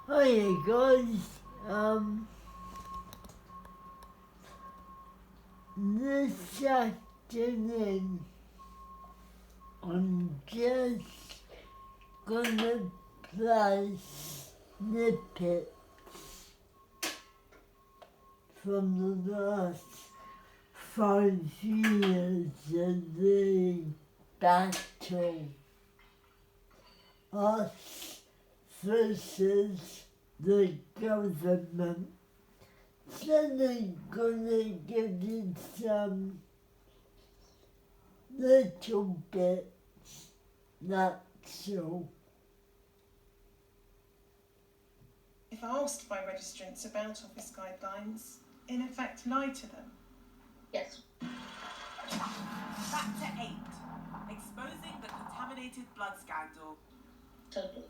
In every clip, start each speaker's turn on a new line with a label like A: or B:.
A: Hiya guys, this afternoon I'm just gonna play snippets from the last 5 years of the battle. Us versus the government. So they're gonna give you some little bits, that's all.
B: If asked by registrants about office guidelines, in effect lie to them?
C: Yes.
D: Factor 8. Exposing the contaminated blood scandal.
C: Totally.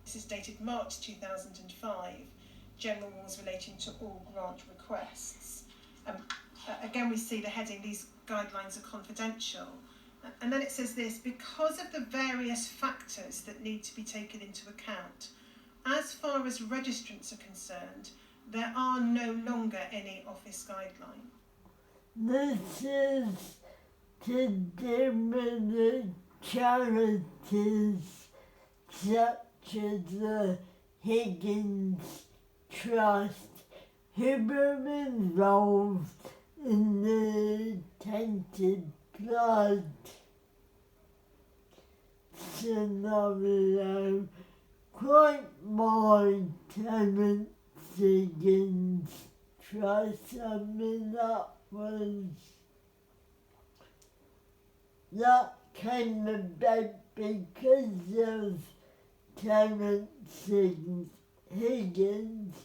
B: This is dated March 2005, general rules relating to all grant requests. Again, we see the heading, these guidelines are confidential. And then it says this, because of the various factors that need to be taken into account, as far as registrants are concerned, there are no longer any office guidelines.
A: This is to do with the charities such as the Higgins Trust who were involved in the tainted blood scenario. Quite why Terence Higgins Trust, that came about because of Terence Higgins,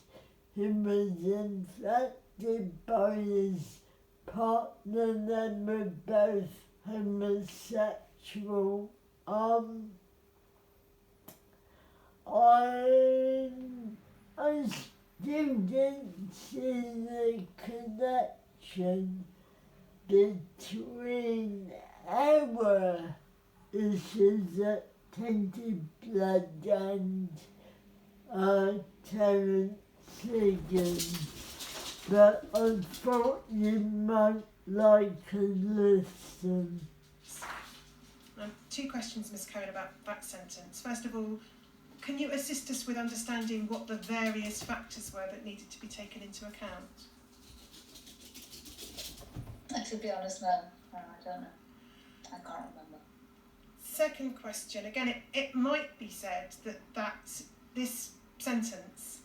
A: who was infected by his partner. They were both homosexual. I still didn't see the connection between our issues at tainted blood and Terence Higgins, but I thought you might like to listen.
B: 2 questions, Ms. Cohen, about that sentence. First of all, can you assist us with understanding what the various factors were that needed to be taken into account?
C: To be honest, no, I don't know. I can't remember.
B: Second question, again, it might be said that this sentence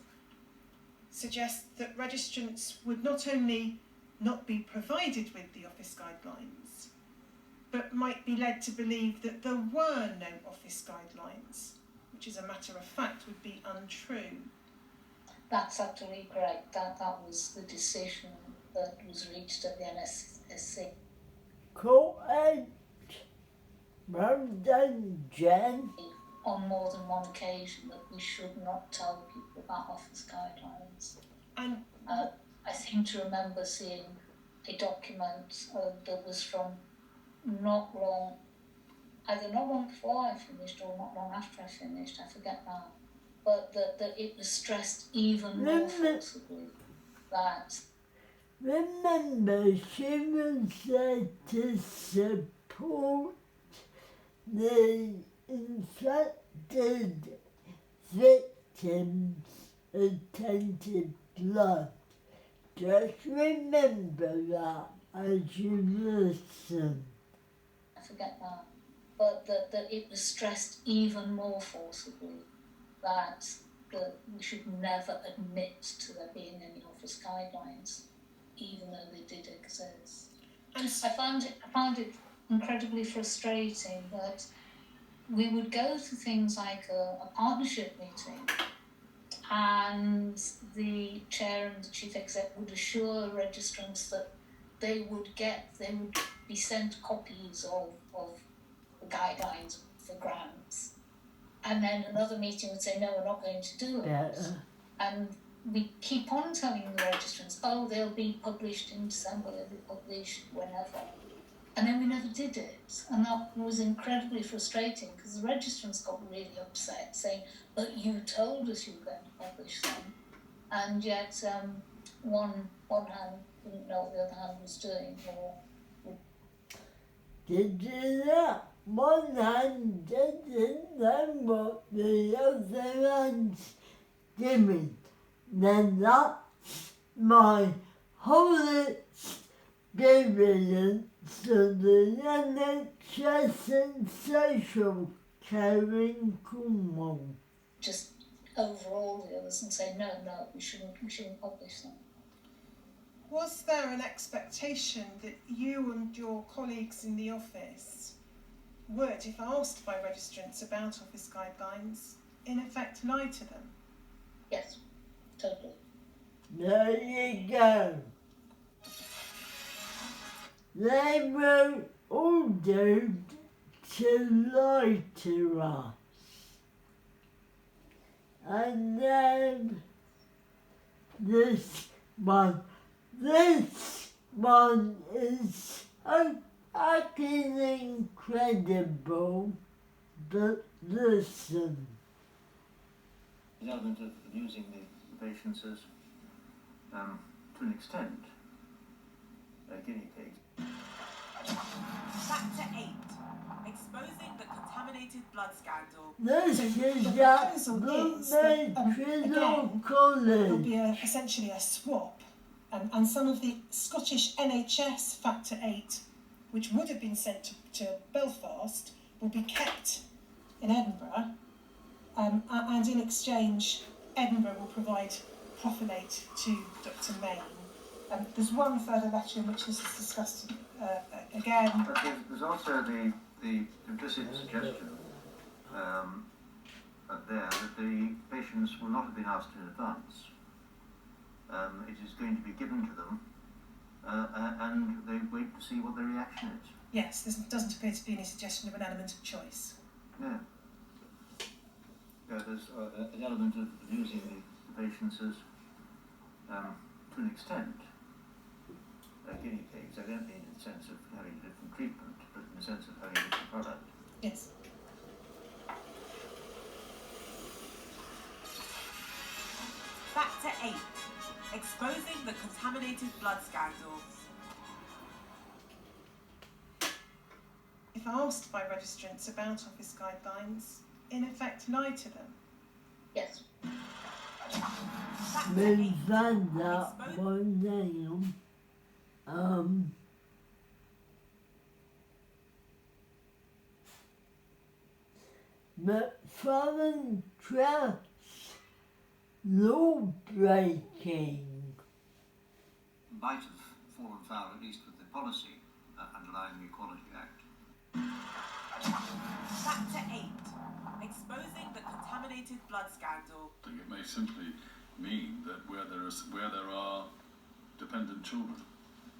B: suggests that registrants would not only not be provided with the office guidelines, but might be led to believe that there were no office guidelines, which as a matter of fact would be untrue.
C: That's absolutely correct. That was the decision that was reached at the NSSC.
A: Correct. Well done, Jen.
C: On more than one occasion that we should not tell people about office guidelines.
B: And
C: I seem to remember seeing a document that was from not long before I finished or not long after I finished, I forget now, but that it was stressed even more forcibly that...
A: Remember, she was there to support the infected victims of tainted blood. Just remember that as you listen.
C: I forget now, but that it was stressed even more forcibly that we should never admit to there being any office guidelines, even though they did exist. And I found it incredibly frustrating that we would go to things like a partnership meeting and the chair and the chief exec would assure registrants that they would be sent copies of the guidelines for grants. And then another meeting would say, no, we're not going to do it. And we keep on telling the registrants, oh, they'll be published in December, they'll be published whenever. And then we never did it. And that was incredibly frustrating because the registrants got really upset saying, but you told us you were going to publish them. And yet one hand didn't know what the other hand was doing. Or
A: Did you know one hand didn't know what the other hand's doing? Then that's my whole experience of the NHS and social care in Cornwall.
C: just overall the others and say, no, we shouldn't publish them.
B: Was there an expectation that you and your colleagues in the office would, if asked by registrants about office guidelines, in effect lie to them?
C: Yes, totally.
A: There you go. They were ordered to lie to us. And then this one is fucking incredible, but listen.
E: The element of abusing the patients is, to an extent, guinea pigs.
D: Factor 8. Exposing the contaminated blood scandal.
A: This is
B: the
A: at
B: proposal
A: the
B: is that,
A: Matrical
B: there'll
A: College.
B: be essentially a swap, and some of the Scottish NHS Factor 8, which would have been sent to Belfast, will be kept in Edinburgh, and in exchange, Edinburgh will provide Profilate to Dr. Main. There's one further letter in which this is discussed again.
E: But there's also the implicit suggestion there that the patients will not have been asked in advance. It is going to be given to them, and they wait to see what their reaction is.
B: Yes, there doesn't appear to be any suggestion of an element of choice.
E: No. Yeah, there's an element of using the patients as, to an extent, guinea pigs. I don't mean in the sense of having a different treatment, but in the sense of having a different product.
B: Yes.
D: Factor 8. Exposing the contaminated blood scandal.
B: If asked by registrants about office guidelines, in effect lie to them.
C: Yes.
D: Factor 8.
A: We've had that one name. But foreign trust, law breaking.
E: Might have fallen foul, at least with the policy underlying the Equality Act.
D: Factor 8. Exposing the contaminated blood scandal.
F: I think it may simply mean that where there are dependent children,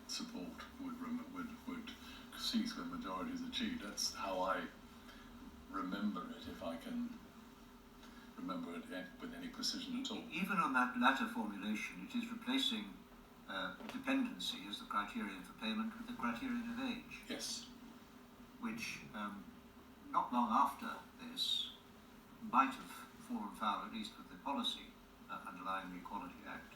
F: support would see to a majority is achieved. That's how I remember it, if I can remember it with any precision at all.
E: Even on that latter formulation, it is replacing dependency as the criterion for payment with the criterion of age.
F: Yes.
E: Which, not long after this, might have fallen foul, at least with the policy underlying the Equality Act.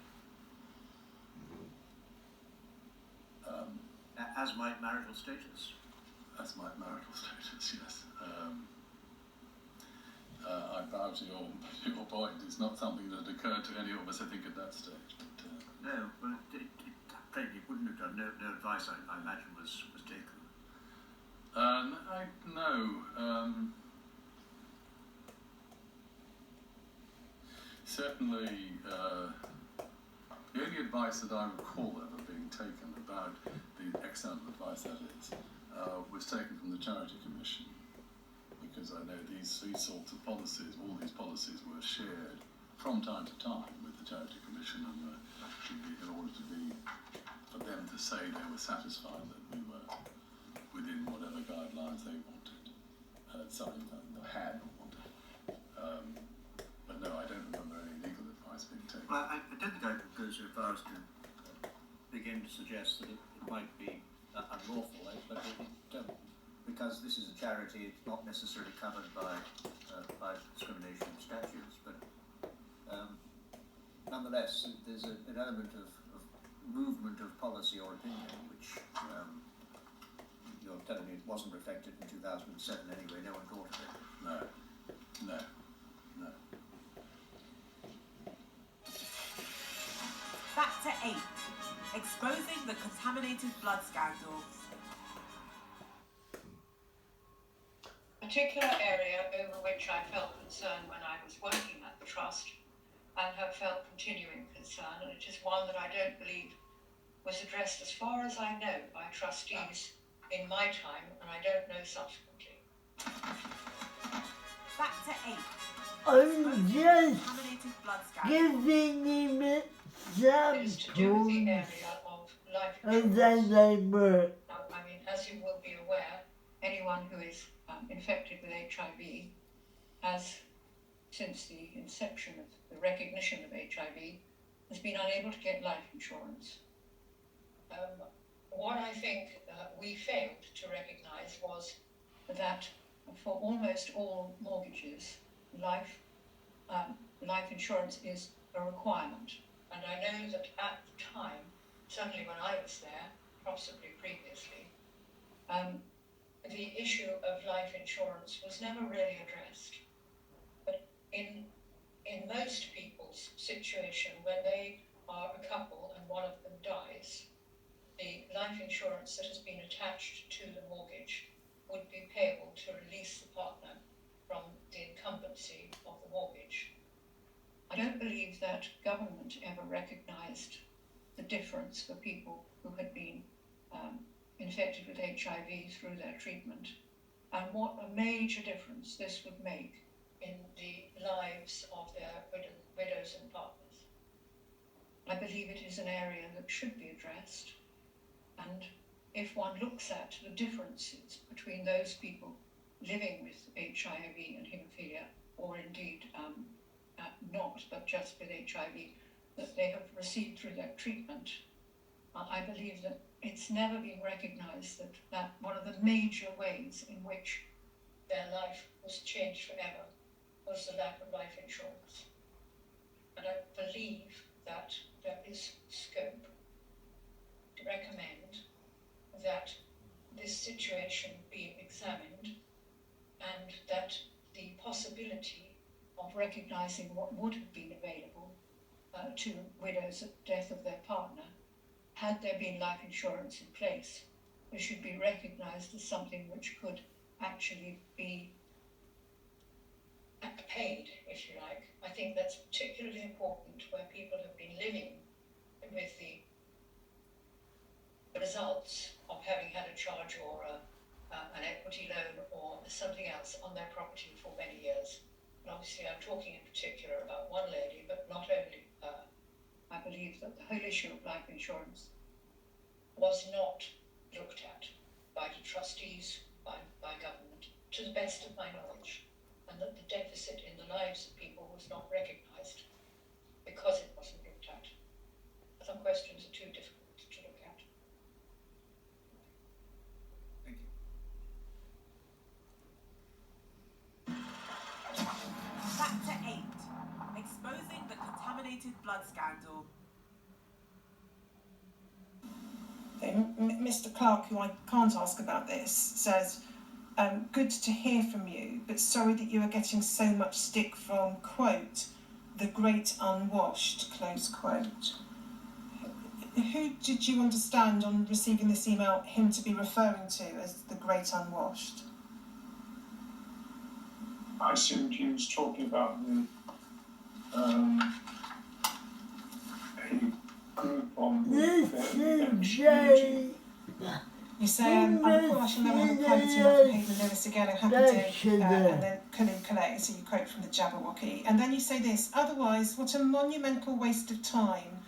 E: As might marital status.
F: As might marital status, yes. I bow to your point. It's not something that occurred to any of us, I think, at that stage. But,
E: no, well, it frankly wouldn't have done. No advice, I imagine, was taken.
F: No. Certainly, the only advice that I recall ever being taken about the excellent advice that is, was taken from the Charity Commission, because I know these sorts of policies, all these policies were shared from time to time with the Charity Commission, and in order for them to say they were satisfied that we were within whatever guidelines they wanted, something that they had wanted. But no, I don't remember any legal advice being taken.
E: Well, I don't think I could go so far as to begin to suggest that it might be unlawful, but because this is a charity, it's not necessarily covered by discrimination statutes, but nonetheless, there's an element of movement of policy or opinion, which you're telling me it wasn't reflected in 2007 anyway. No one thought of it.
F: No.
D: Factor 8. Exposing the contaminated blood scandal.
G: A particular area over which I felt concern when I was working at the Trust and have felt continuing concern, and it is one that I don't believe was addressed, as far as I know, by trustees in my time, and I don't know subsequently.
D: Factor 8.
A: I'm just
D: Contaminated blood scandal.
A: giving him
G: It is to do with the
A: examples
G: area of life
A: and then
G: insurance.
A: they work.
G: Now, I mean, as you will be aware, anyone who is infected with HIV has, since the inception of the recognition of HIV, has been unable to get life insurance. What I think we failed to recognise was that for almost all mortgages, life insurance is a requirement. And I know that at the time, certainly when I was there, possibly previously, the issue of life insurance was never really addressed. But in most people's situation, when they are a couple and one of them dies, the life insurance that has been attached to the mortgage would be payable to release the partner from the incumbency of the mortgage. I don't believe that government ever recognised the difference for people who had been infected with HIV through their treatment, and what a major difference this would make in the lives of their widows and partners. I believe it is an area that should be addressed, and if one looks at the differences between those people living with HIV and haemophilia, or indeed not, but just with HIV, that they have received through their treatment, I believe that it's never been recognised that one of the major ways in which their life was changed forever was the lack of life insurance. And I believe that there is scope to recommend that this situation be examined, and that the possibility of recognising what would have been available to widows at death of their partner, had there been life insurance in place, it should be recognised as something which could actually be paid, if you like. I think that's particularly important where people have been living with the results of having had a charge or an equity loan or something else on their property for many years. And obviously I'm talking in particular about one lady, but not only her. I believe that the whole issue of life insurance was not looked at by the trustees, by government, to the best of my knowledge, and that the deficit in the lives of people was not recognised because it wasn't looked at. Some questions are too difficult to look at.
E: Thank you.
D: Factor 8. Exposing the contaminated blood scandal.
B: Mr. Clark, who I can't ask about this, says, good to hear from you, but sorry that you are getting so much stick from, quote, the great unwashed, close quote. Who did you understand on receiving this email him to be referring to as the great unwashed?
H: I assumed he was talking about a group on
A: This
H: the
A: is Jay.
B: You say, I'm poor, I shall never have a plenty of pay the lyrics again, a happy day, and then Kaloo, so you quote from the Jabberwocky. And then you say this, otherwise, what a monumental waste of time,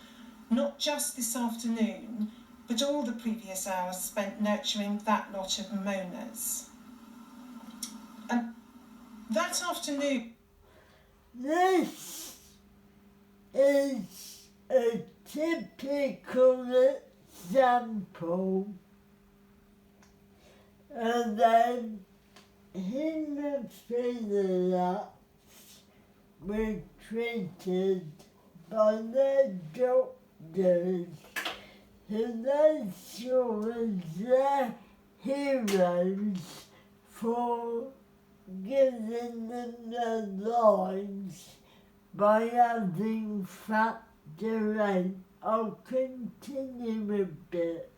B: not just this afternoon, but all the previous hours spent nurturing that lot of moaners. And that afternoon...
A: This is a typical example and then haemophilia were treated by their doctors, who they saw as their heroes for giving them their lives by having factor VIII. I'll continue a bit.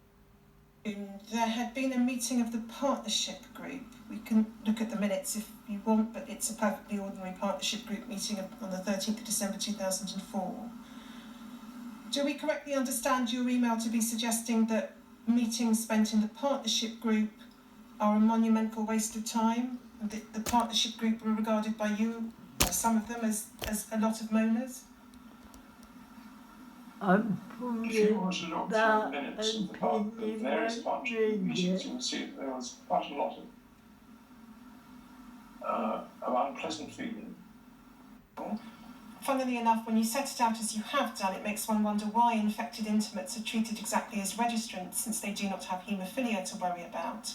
B: There had been a meeting of the partnership group. We can look at the minutes if you want, but it's a perfectly ordinary partnership group meeting on the 13th of December 2004. Do we correctly understand your email to be suggesting that meetings spent in the partnership group are a monumental waste of time? And that the partnership group were regarded by you, or some of them, as a lot of moaners?
A: I'm
H: If you were to look through the minutes of the various partnership meetings, you will see that there was quite a lot of unpleasant feeling.
B: Funnily enough, when you set it out as you have done, it makes one wonder why infected intimates are treated exactly as registrants, since they do not have haemophilia to worry about.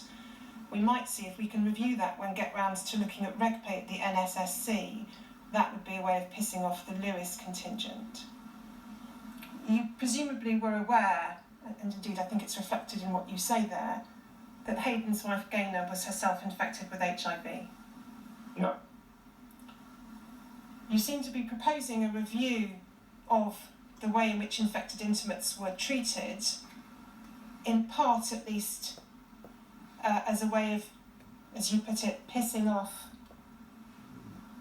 B: We might see if we can review that when get round to looking at reg pay at the NSSC. That would be a way of pissing off the Lewis contingent. You presumably were aware, and indeed I think it's reflected in what you say there, that Hayden's wife Gaynor was herself infected with HIV.
H: Yeah.
B: You seem to be proposing a review of the way in which infected intimates were treated, in part at least, as a way of, as you put it, pissing off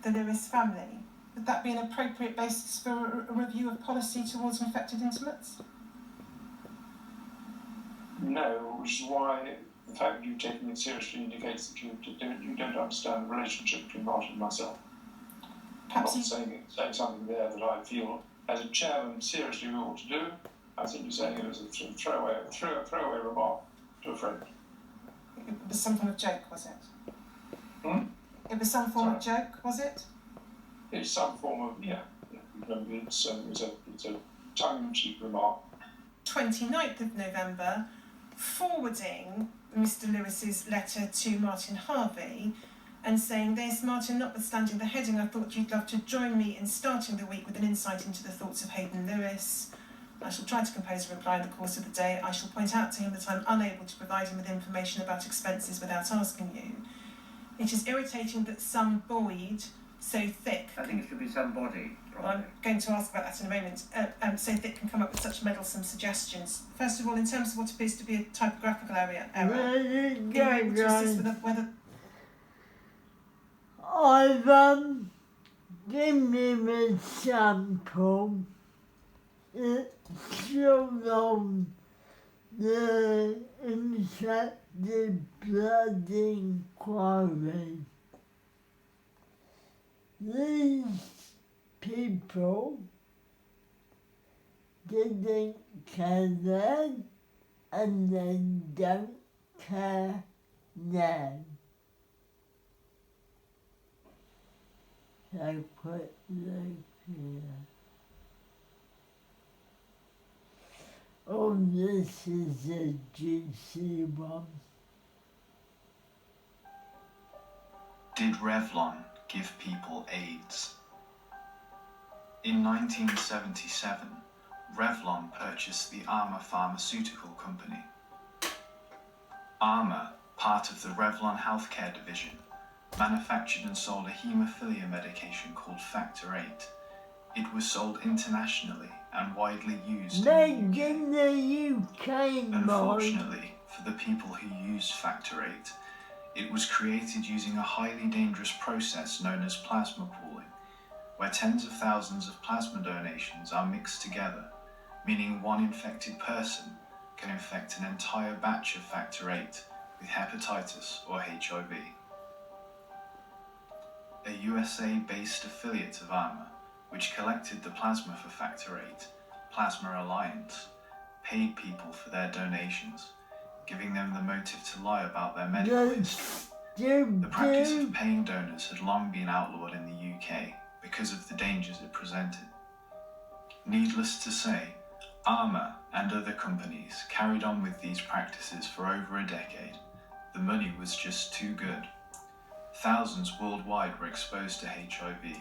B: the Lewis family. Would that be an appropriate basis for a review of policy towards infected intimates?
H: No, which is why the fact that you've taken it seriously indicates that you don't understand the relationship between Martin and myself.
B: Perhaps
H: I'm not saying something there that I feel, as a chairman, seriously we ought to do. I think you're saying it as a sort of throwaway remark to a friend.
B: it was some form of joke, was it?
H: Hmm?
B: It was some form of joke, was it?
H: It's some form of, yeah. It's a tongue-in-cheek remark.
B: 29th of November, forwarding Mr. Lewis's letter to Martin Harvey and saying this, Martin, notwithstanding the heading, I thought you'd love to join me in starting the week with an insight into the thoughts of Hayden Lewis. I shall try to compose a reply in the course of the day. I shall point out to him that I'm unable to provide him with information about expenses without asking you. It is irritating that some Boyd, so thick...
E: I think it should be somebody,
B: Well, I'm going to ask about that in a moment. So thick can come up with such meddlesome suggestions. First of all, in terms of what appears to be a typographical error, are you able to assist with whether...
A: I've given him a sample. It's shown on the infected blood inquiry. These people didn't care then, and they don't care now. So put those here. Oh, this is a juicy one.
I: Did Revlon give people AIDS? In 1977, Revlon purchased the Armour Pharmaceutical Company. Armour, part of the Revlon healthcare division, manufactured and sold a haemophilia medication called Factor VIII. It was sold internationally and widely used
A: in the UK.
I: Unfortunately, for the people who used Factor VIII, it was created using a highly dangerous process known as plasma pooling, where tens of thousands of plasma donations are mixed together, meaning one infected person can infect an entire batch of Factor VIII with hepatitis or HIV. A USA-based affiliate of Armour, which collected the plasma for Factor VIII, Plasma Alliance, paid people for their donations, giving them the motive to lie about their medical history. The practice of paying donors had long been outlawed in the UK because of the dangers it presented. Needless to say, Armour and other companies carried on with these practices for over a decade, the money was just too good. Thousands worldwide were exposed to HIV,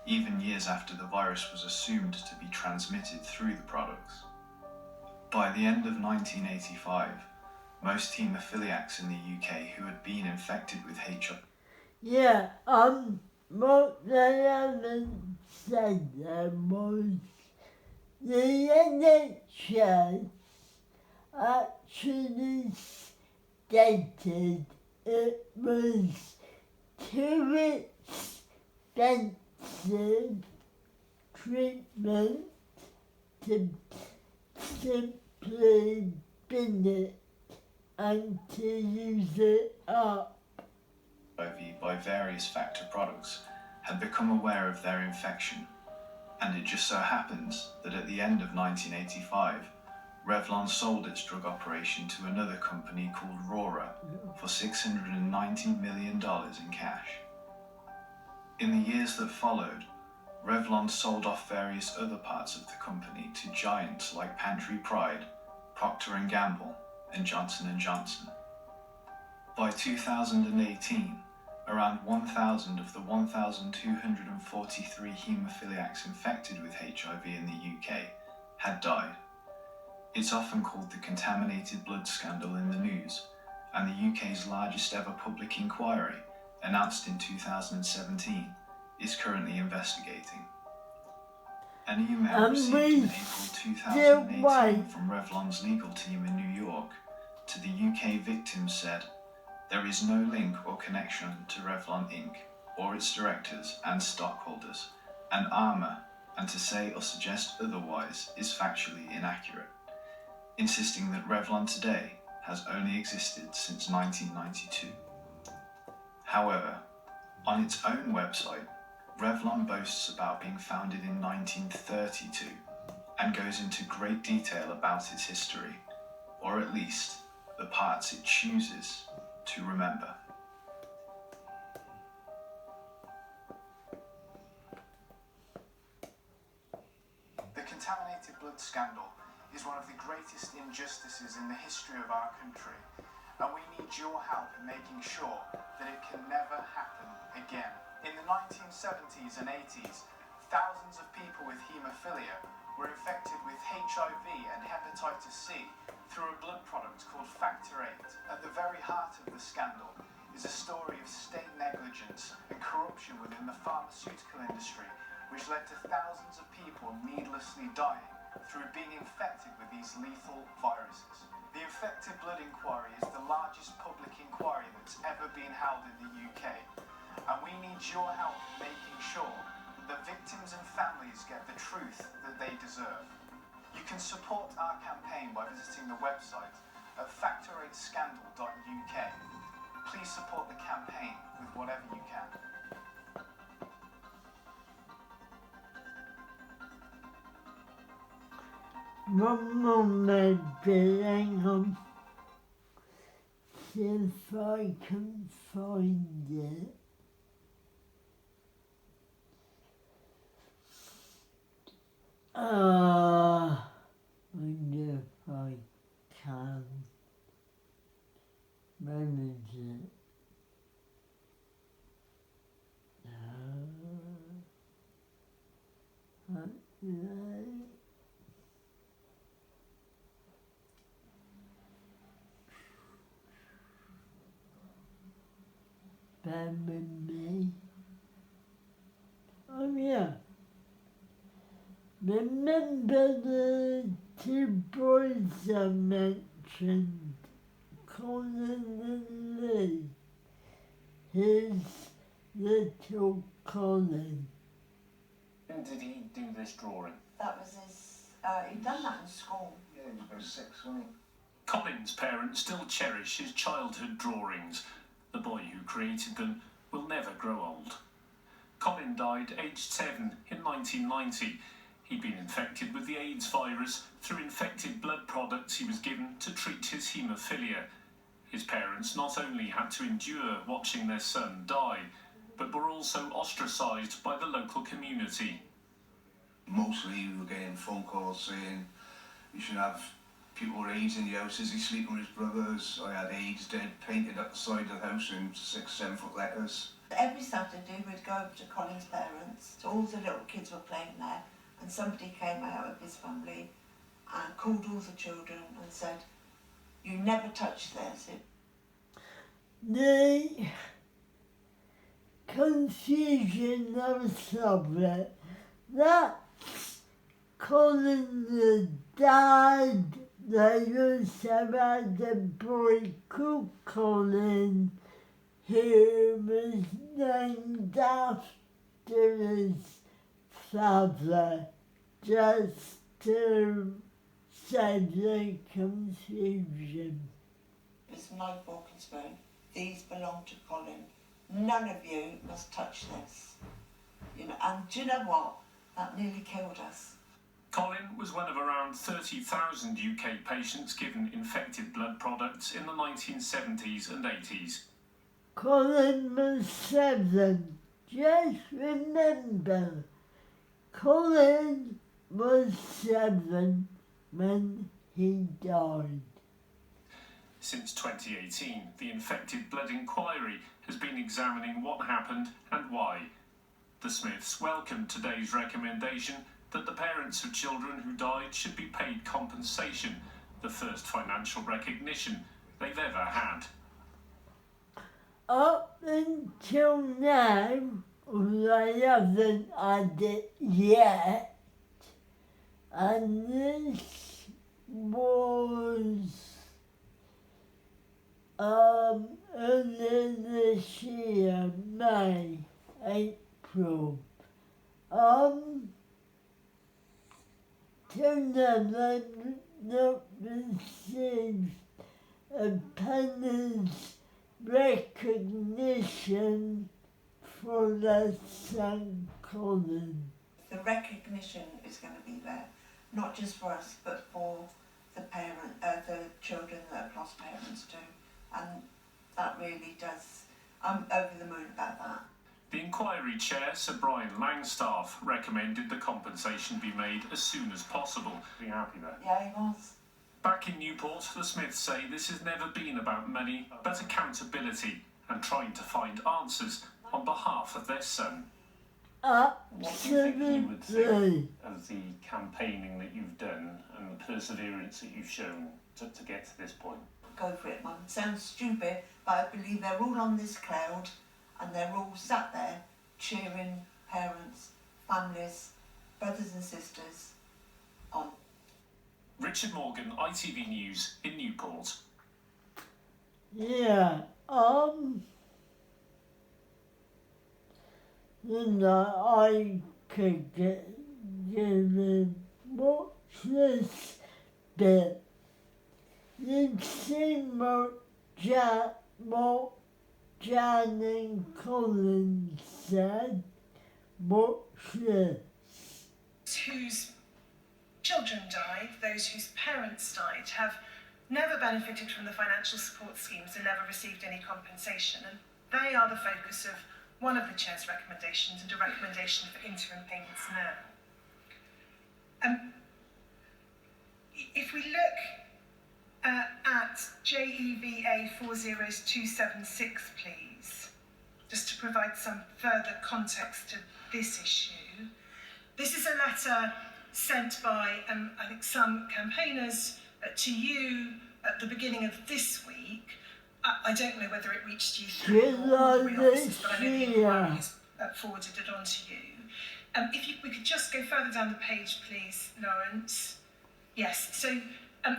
I: even years after the virus was assumed to be transmitted through the products. By the end of 1985, most haemophiliacs in the UK who had been infected with HIV.
A: Yeah, what they haven't said there was the NHS actually stated it was too expensive treatment to simply bin it and to use it up.
I: HIV by various factor products had become aware of their infection, and it just so happens that at the end of 1985, Revlon sold its drug operation to another company called Rora for $690 million in cash. In the years that followed, Revlon sold off various other parts of the company to giants like Pantry Pride, Procter & Gamble, and Johnson & Johnson. By 2018, around 1,000 of the 1,243 haemophiliacs infected with HIV in the UK had died. It's often called the contaminated blood scandal in the news, and the UK's largest ever public inquiry, announced in 2017, is currently investigating. An email received in April 2018 from Revlon's legal team in New York to the UK victims said, "There is no link or connection to Revlon Inc. or its directors and stockholders, and Armour, and to say or suggest otherwise is factually inaccurate," insisting that Revlon today has only existed since 1992. However, on its own website, Revlon boasts about being founded in 1932 and goes into great detail about its history, or at least the parts it chooses to remember. The contaminated blood scandal is one of the greatest injustices in the history of our country, and we need your help in making sure that it can never happen again. In the 1970s and 80s, thousands of people with haemophilia were infected with HIV and hepatitis C through a blood product called Factor VIII. At the very heart of the scandal is a story of state negligence and corruption within the pharmaceutical industry, which led to thousands of people needlessly dying through being infected with these lethal viruses. The Infected Blood Inquiry is the largest public inquiry that's ever been held in the UK, and we need your help in making sure that victims and families get the truth that they deserve. You can support our campaign by visiting the website at factor8scandal.uk. Please support the campaign with whatever you can.
A: One moment, hang on. See if I can find it. Wonder if I can manage it. Bear with me. Oh yeah. Remember the two boys I mentioned, Colin and Lee? Here's little Colin.
E: When did he do this drawing?
J: That was his, he'd done that in school.
E: Yeah, he was about 6, wasn't he?
K: Colin's parents still cherish his childhood drawings. The boy who created them will never grow old. Colin died aged 7 in 1990. He'd been infected with the AIDS virus through infected blood products he was given to treat his haemophilia. His parents not only had to endure watching their son die, but were also ostracised by the local community.
L: Mostly we were getting phone calls saying you should have people were AIDS in the house. Is he sleeping with his brothers? I had AIDS dead painted up the side of the house in 6-7 foot letters.
J: Every Saturday we'd go over to Colin's parents, so all the little kids were playing there, and somebody came out of his family and called all the children and said, "You never touch this."
A: The confusion of subject, that's Colin the dad. They also had a boy called Colin who was named after his father, just to save the confusion.
J: It's a knife, fork and spoon. These belong to Colin. None of you must touch this. You know, and do you know what? That nearly killed us.
K: Colin was one of around 30,000 UK patients given infected blood products in the 1970s and 80s.
A: Colin was 7. Just remember, Colin was 7 when he died.
K: Since 2018, the Infected Blood Inquiry has been examining what happened and why. The Smiths welcomed today's recommendation that the parents of children who died should be paid compensation, the first financial recognition they've ever had.
A: Up until now, they haven't had it yet, and this was earlier this year, May, April. Till now they've not received a penny's recognition for their son Colin.
J: The recognition is going to be there, not just for us, but for the children that have lost parents too. And that really does, I'm over the moon about that.
K: The inquiry chair, Sir Brian Langstaff, recommended the compensation be made as soon as possible. Are you happy there?
J: Yeah, he was.
K: Back in Newport, the Smiths say this has never been about money, but accountability and trying to find answers on behalf of their son.
A: Absolutely.
K: What do you think he would say of the campaigning that you've done and the perseverance that you've shown to get to this point?
J: Go for it, Mum. Sounds stupid, but I believe they're all on this cloud and they're all sat there cheering parents, families, brothers and sisters on.
K: Richard Morgan, ITV News in Newport.
A: Yeah, I could give him, watch this bit. You've seen what Jan and Colin said. Watch this.
B: Whose children died, those whose parents died, have never benefited from the financial support schemes and never received any compensation. And they are the focus of one of the Chair's recommendations and a recommendation for interim payments now. If we look at JEVA 40276, please, just to provide some further context to this issue. This is a letter sent by, I think, some campaigners to you at the beginning of this week. I don't know whether it reached you through all the offices, but I know the inquiry has forwarded it on to you. If we could just go further down the page, please, Lawrence. Yes, so I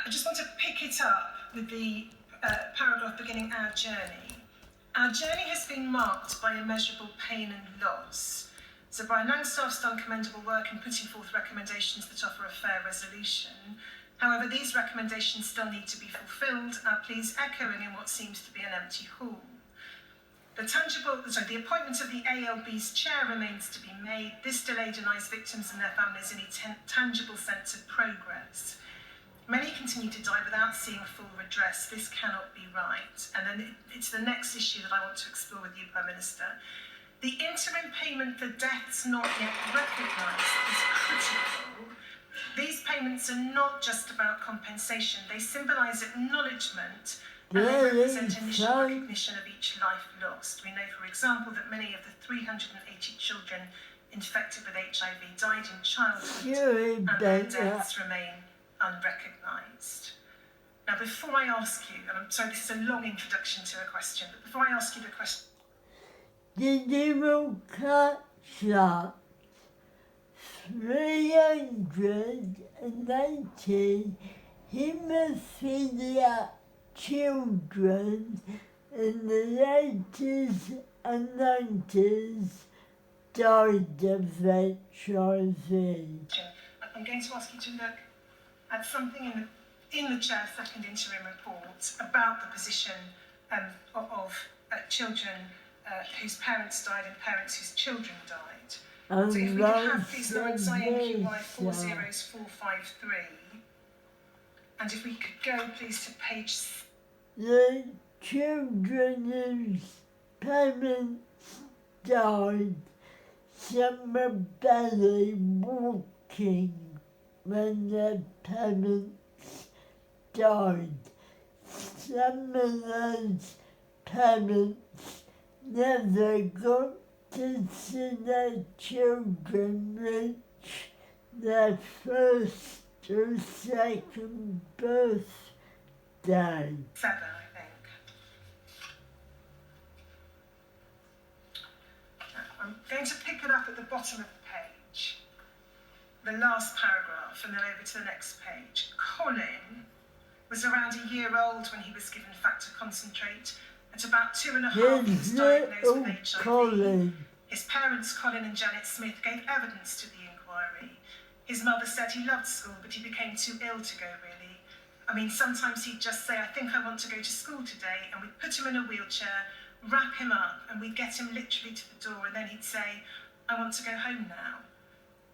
B: just want to pick it up with the paragraph beginning "Our journey." Our journey has been marked by immeasurable pain and loss. So Brian Langstaff's done commendable work in putting forth recommendations that offer a fair resolution. However, these recommendations still need to be fulfilled, please echoing in what seems to be an empty hall. The appointment of the ALB's chair remains to be made. This delay denies victims and their families any tangible sense of progress. Many continue to die without seeing full redress. This cannot be right. And then it's the next issue that I want to explore with you, Prime Minister. The interim payment for deaths not yet recognised is critical These payments are not just about compensation, they symbolise acknowledgement and they
A: Very
B: represent initial
A: fine.
B: recognition of each life lost. We know, for example, that many of the 380 children infected with HIV died in childhood
A: Sorry
B: and
A: about
B: their
A: that.
B: deaths remain unrecognised. Now, before I ask you, and I'm sorry this is a long introduction to a question, but before I ask you the question...
A: Did you capture 380 haemophilia children in the 80s and 90s died of HIV?
B: I'm going to ask you to look at something in the chair's second interim report about the position of children whose parents died and parents whose children died. So if we could have please Lawrence INQY 40453, and if we could go please to page...
A: The children whose parents died, some were barely walking when their parents died. Some of those parents never got to see their children reach their first or second birthday.
B: 7, I think. I'm going to pick it up at the bottom of the page, the last paragraph, and then over to the next page. Colin was around a year old when he was given factor concentrate. At about 2.5, he was diagnosed with HIV.
A: Colin.
B: His parents, Colin and Janet Smith, gave evidence to the inquiry. His mother said he loved school, but he became too ill to go, really. I mean, sometimes he'd just say, I think I want to go to school today, and we'd put him in a wheelchair, wrap him up, and we'd get him literally to the door, and then he'd say, I want to go home now.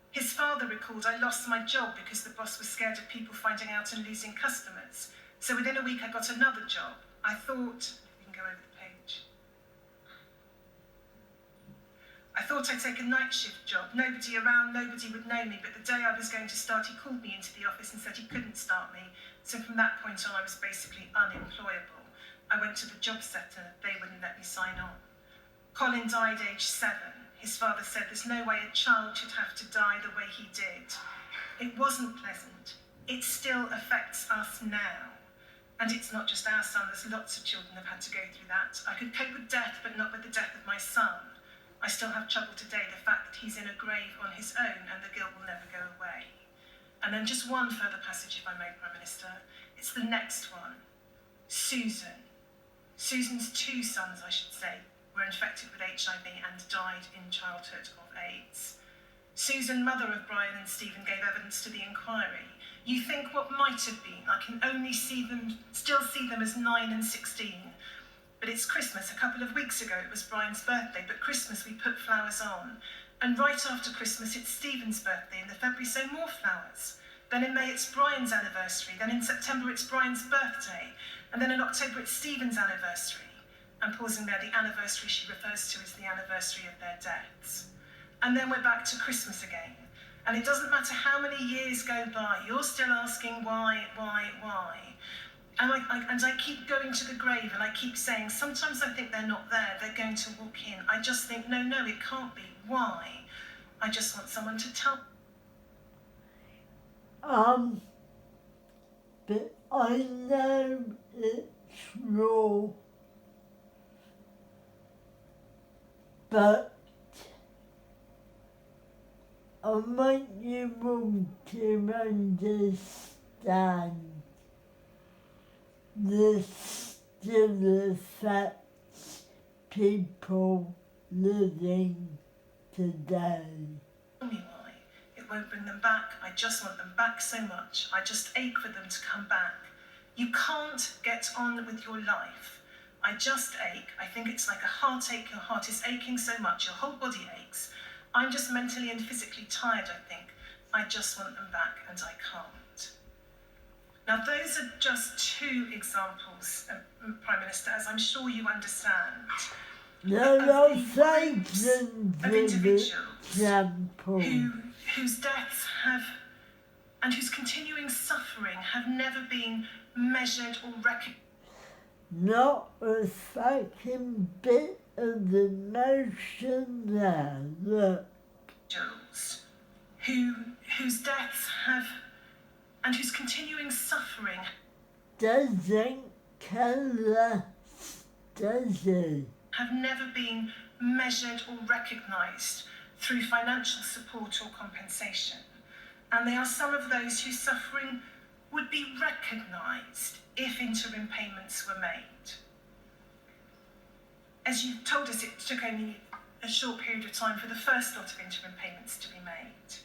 B: His father recalled, I lost my job because the boss was scared of people finding out and losing customers. So within a week, I got another job. I thought, you can go over the page. I thought I'd take a night shift job. Nobody around, nobody would know me, but the day I was going to start, he called me into the office and said he couldn't start me. So from that point on, I was basically unemployable. I went to the job centre, they wouldn't let me sign on. Colin died aged 7. His father said there's no way a child should have to die the way he did. It wasn't pleasant. It still affects us now. And it's not just our son, there's lots of children that have had to go through that. I could cope with death, but not with the death of my son. I still have trouble today, the fact that he's in a grave on his own and the guilt will never go away. And then just one further passage, if I may, Prime Minister. It's the next one. Susan. Susan's 2 sons, I should say, were infected with HIV and died in childhood of AIDS. Susan, mother of Brian and Stephen, gave evidence to the inquiry. You think what might have been. I can only still see them as 9 and 16. But it's Christmas. A couple of weeks ago it was Brian's birthday, but Christmas we put flowers on. And right after Christmas it's Stephen's birthday, in the February so more flowers. Then in May it's Brian's anniversary, then in September it's Brian's birthday, and then in October it's Stephen's anniversary. And pausing there, the anniversary she refers to as the anniversary of their deaths. And then we're back to Christmas again. And it doesn't matter how many years go by, you're still asking why? And I keep going to the grave and I keep saying, sometimes I think they're not there, they're going to walk in. I just think, no, it can't be. Why? I just want someone to tell.
A: But I know it's raw. But I want you all to understand this still affects people living today.
B: Tell me why. It won't bring them back. I just want them back so much. I just ache for them to come back. You can't get on with your life. I just ache. I think it's like a heartache. Your heart is aching so much. Your whole body aches. I'm just mentally and physically tired, I think. I just want them back and I can't. Now, those are just 2 examples, Prime Minister, as I'm sure you understand.
A: There are thousands
B: of individuals
A: examples
B: whose deaths have and whose continuing suffering have never been measured or recognized.
A: Not a fucking bit of emotion there, look.
B: Whose deaths have, and whose continuing suffering
A: doesn't kill us, does he?
B: Have never been measured or recognised through financial support or compensation. And they are some of those whose suffering would be recognised if interim payments were made. As you told us, it took only a short period of time for the first lot of interim payments to be made.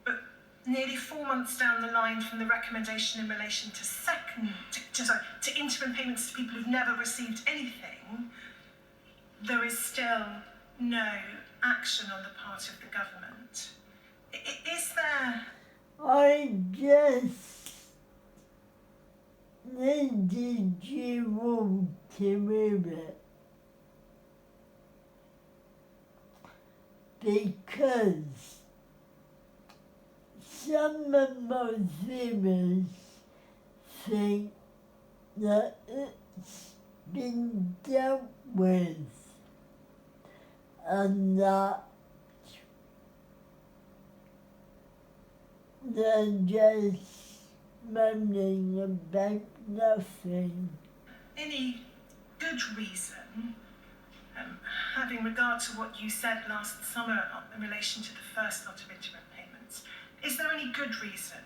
B: But nearly 4 months down the line from the recommendation in relation to interim payments to people who've never received anything, there is still no action on the part of the government. Is there?
A: I just needed you all to move it. Because some of my viewers think that it's been dealt with and that they're just moaning about nothing.
B: Any good reason, having regard to what you said last summer in relation to the first lot of interim payments, is there any good reason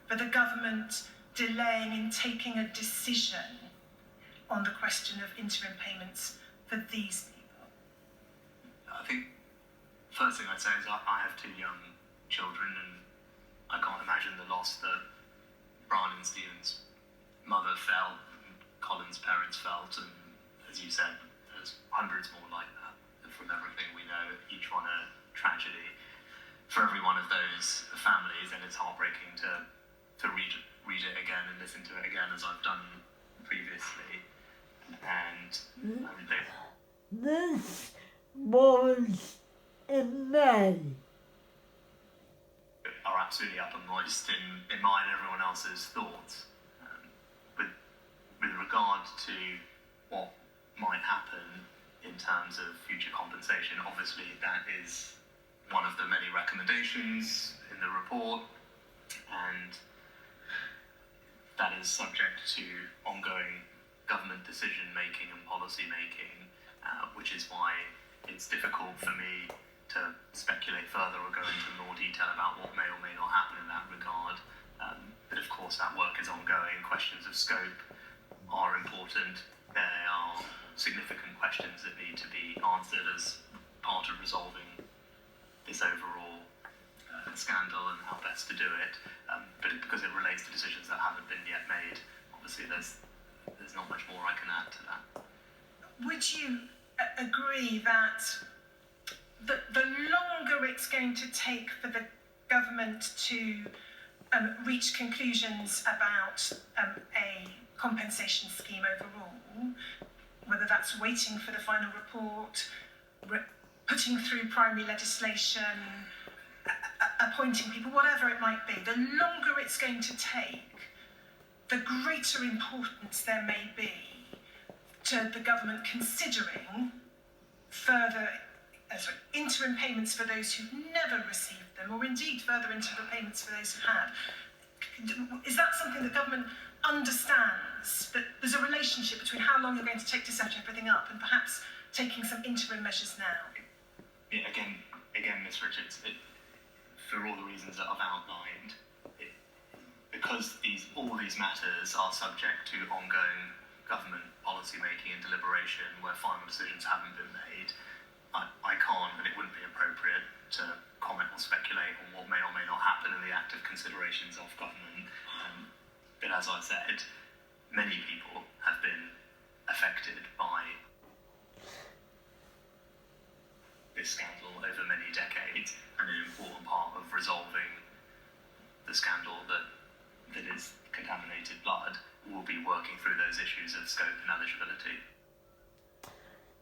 B: for the government delaying in taking a decision on the question of interim payments for these people?
M: I think first thing I'd say is I have 2 young children, and I can't imagine the loss that Brian and Stephen's mother felt and Colin's parents felt, and as you said, there's hundreds more like that from everything we know, each one a tragedy for every one of those families, and it's heartbreaking to read it again and listen to it again as I've done previously. And
A: this was in May.
M: Are absolutely uppermost in mine and everyone else's thoughts. With regard to what might happen in terms of future compensation, obviously that is one of the many recommendations in the report, and that is subject to ongoing government decision making and policy making, which is why it's difficult for me to speculate further or go into more detail about what may or may not happen in that regard. But of course that work is ongoing. Questions of scope are important. There are significant questions that need to be answered as part of resolving this overall scandal and how best to do it. But because it relates to decisions that haven't been yet made, obviously there's not much more I can add to that.
B: Would you agree that the longer it's going to take for the government to reach conclusions about a compensation scheme overall, whether that's waiting for the final report, putting through primary legislation, appointing people, whatever it might be, the longer it's going to take, the greater importance there may be to the government considering further interim payments for those who've never received them, or indeed further interim payments for those who have. Is that something the government understands, that there's a relationship between how long you're going to take to set everything up and perhaps taking some interim measures now?
M: Yeah, again, Ms. Richards, for all the reasons that I've outlined, because all these matters are subject to ongoing government policy making and deliberation where final decisions haven't been made, I can't, and it wouldn't be appropriate to comment or speculate on what may or may not happen in the active considerations of government. But as I said, many people have been affected by this scandal over many decades, and an important part of resolving the scandal that is contaminated blood will be working through those issues of scope and eligibility.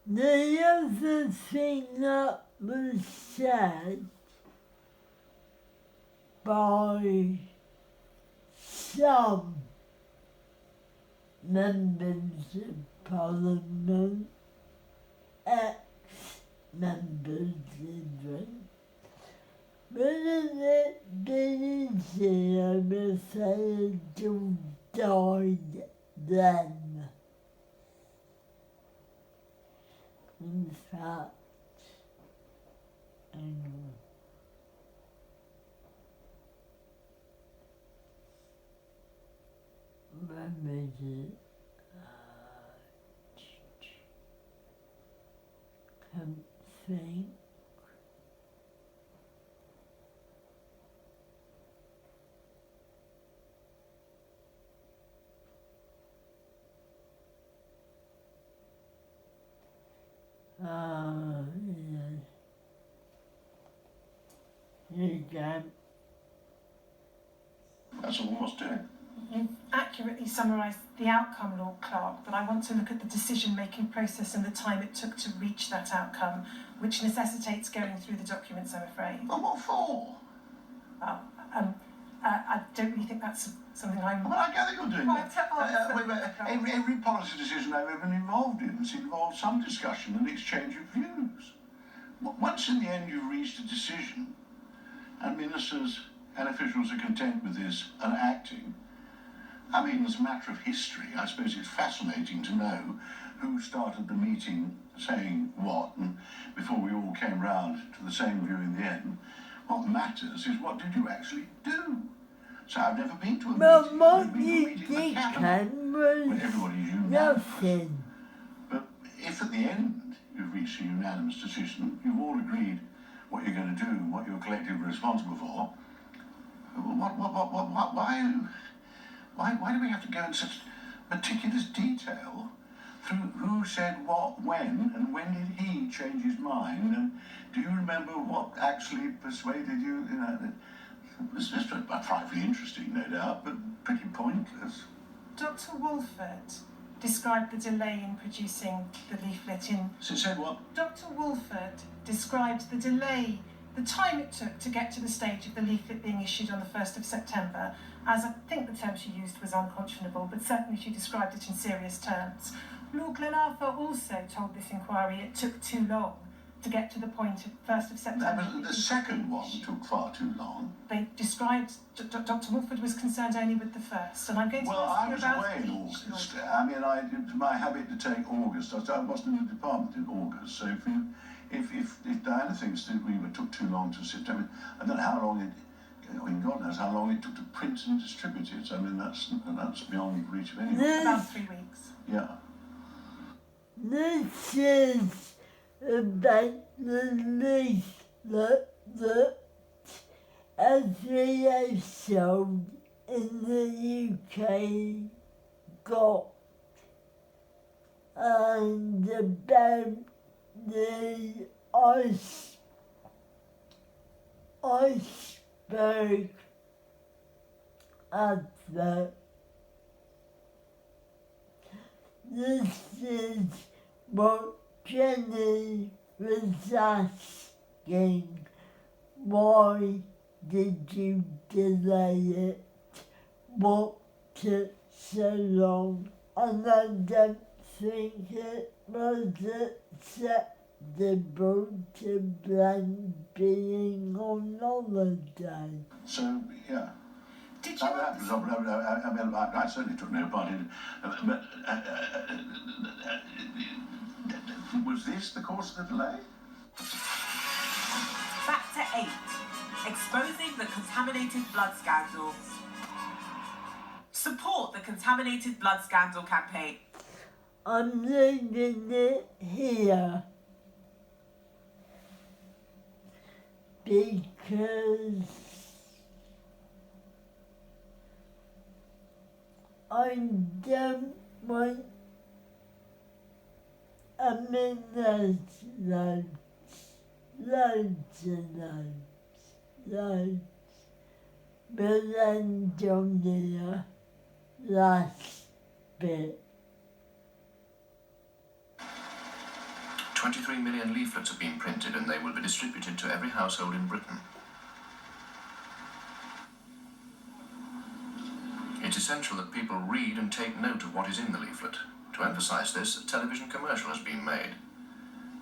A: The other thing that was said by some members of Parliament, ex-members even, wouldn't it be easier if they had all died then? In fact, when was it? Can't think. Yeah. You can.
L: That's all I was doing.
B: You've accurately summarised the outcome, Lord Clerk, but I want to look at the decision-making process and the time it took to reach that outcome, which necessitates going through the documents, I'm afraid.
L: Well, what for?
B: I don't really think that's something I'm...
L: Well, I gather you're doing
B: Right,
L: that. Every policy decision I've ever been involved in has involved some discussion and exchange of views. Once in the end you've reached a decision, and ministers and officials are content with this and acting, I mean, as a matter of history, I suppose it's fascinating to know who started the meeting saying what, and before we all came round to the same view in the end. What matters is what did you actually do? So I've never been to a meeting.
A: What you did, Ken, was nothing.
L: But if at the end you've reached a unanimous decision, you've all agreed what you're going to do and what you're collectively responsible for, why do we have to go into such meticulous detail through who said what when, and when did he change his mind, and do you remember what actually persuaded you? It's just frightfully interesting, no doubt, but pretty pointless.
B: Dr. Wolford described the delay in producing the leaflet in...
L: Said what?
B: Dr. Wolford described the delay, the time it took to get to the stage of the leaflet being issued on the 1st of September, as I think the term she used was unconscionable, but certainly she described it in serious terms. Lord Glenarthur also told this inquiry it took too long to get to the point of 1st of September.
L: The second one took far too long.
B: They described, Dr. Wolford was concerned only with the first, and I'm going to
L: ask you about... Well, I was away in August. I mean, it's my habit to take August. I wasn't in the department in August, so if Diana thinks that we took too long to September, I don't know how long God knows how long it took to print and distribute it. I mean, that's beyond reach of anyone.
B: About 3 weeks.
L: Yeah.
A: This is about the leaflet that every household in the UK got, and about the iceberg advert. This is what Jenny was asking. Why did you delay it? What took so long? And I don't think it was acceptable to blame being on holiday.
L: So, yeah.
B: Did you
L: I certainly took no part in it. But was this the cause of the delay?
D: Factor 8. Exposing the contaminated blood scandal. Support the Contaminated Blood Scandal campaign.
A: I'm leaving it here because I don't want loads, but then on the last bit.
I: 23 million leaflets have been printed and they will be distributed to every household in Britain. It
N: It is essential that people read and take note of what is in the leaflet. To emphasise this, a television commercial has been made.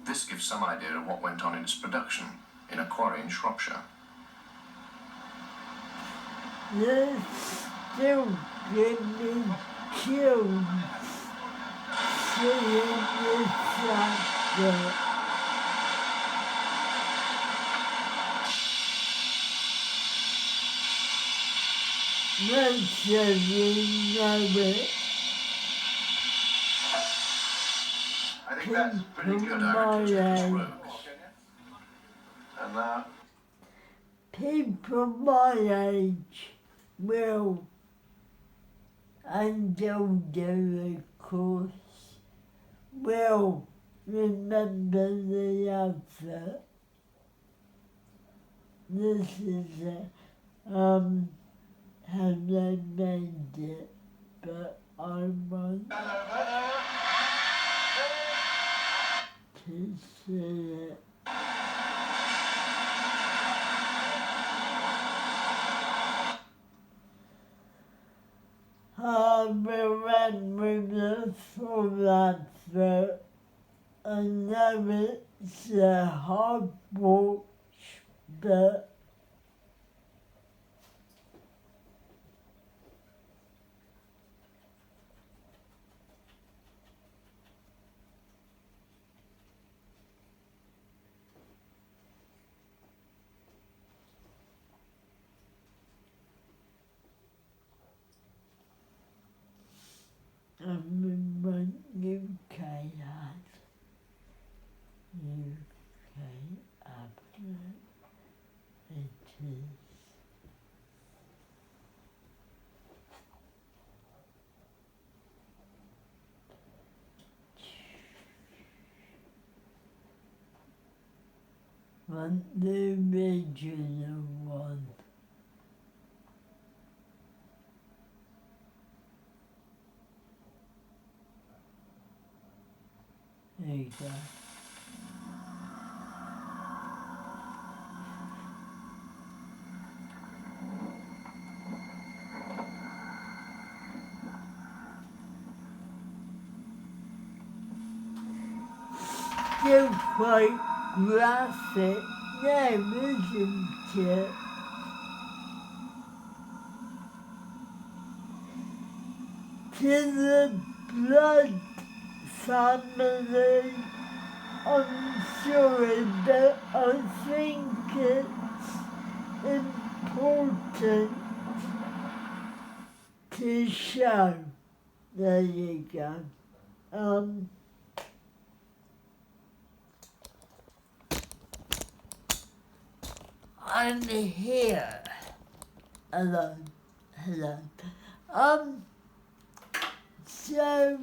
N: This gives some idea of what went on in its production in a quarry in Shropshire.
A: This still gives me chills seeing this advert. Most of you know it.
N: I think that's pretty good, Aaron, to take us rogues. And now,
A: People my age will, and older of course, will remember the advert. This is how they made it, but I want to see it. I remember the full advert. I know it's a hard watch, but I remember UK ad. UK advert. It is. Want the original one. There you go. Still quite graphic now, isn't it? To the blood family, I'm sorry, but I think it's important to show. There you go. I'm here. Hello. Hello. So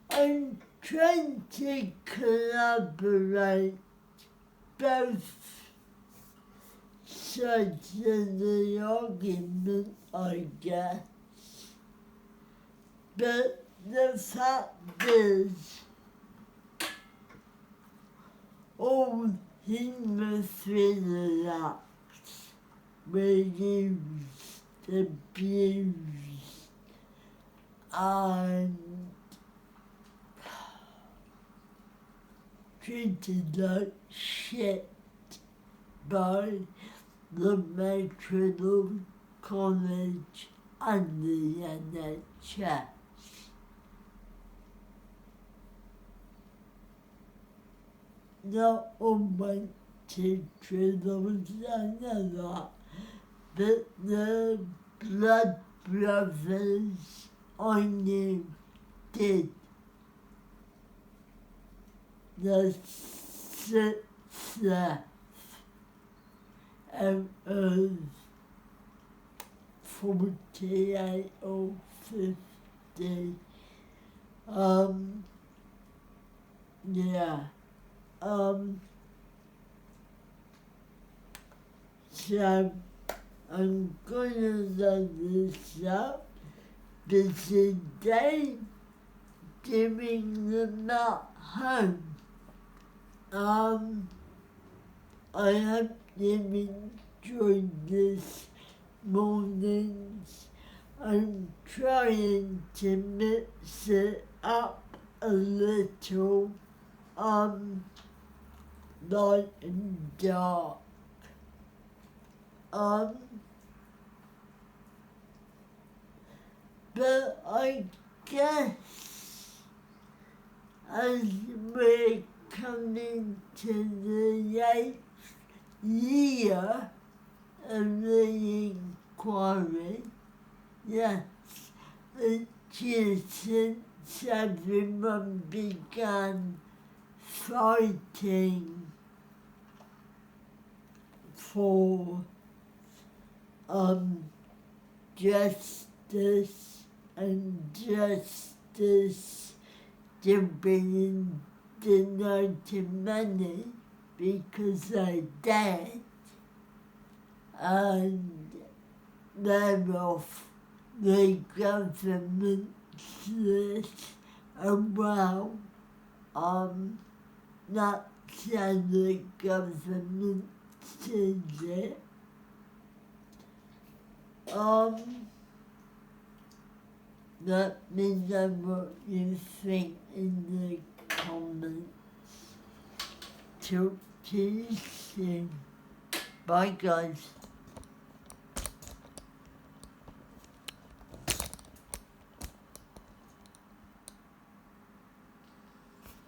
A: I'm trying to collaborate both sides of the argument, I guess. But the fact is, all haemophilia acts were used, abused, and treated like shit by the maternal college and the NHS. Not all my teachers, I know that, but the blood brothers I knew did. The sixth out of 48 or 50. Yeah. So I'm gonna let this up. This is Dave doing them at home. I hope you enjoyed this morning's I'm trying to mix it up a little, light and dark. But I guess as we're coming to the 8th year of the inquiry, yes, it's just since everyone began fighting for justice and justice to being denied to many because they're dead, and thereof the government says, oh well, that's how the government says it. Let me know what you think in the comments. Talk to you soon. Bye guys.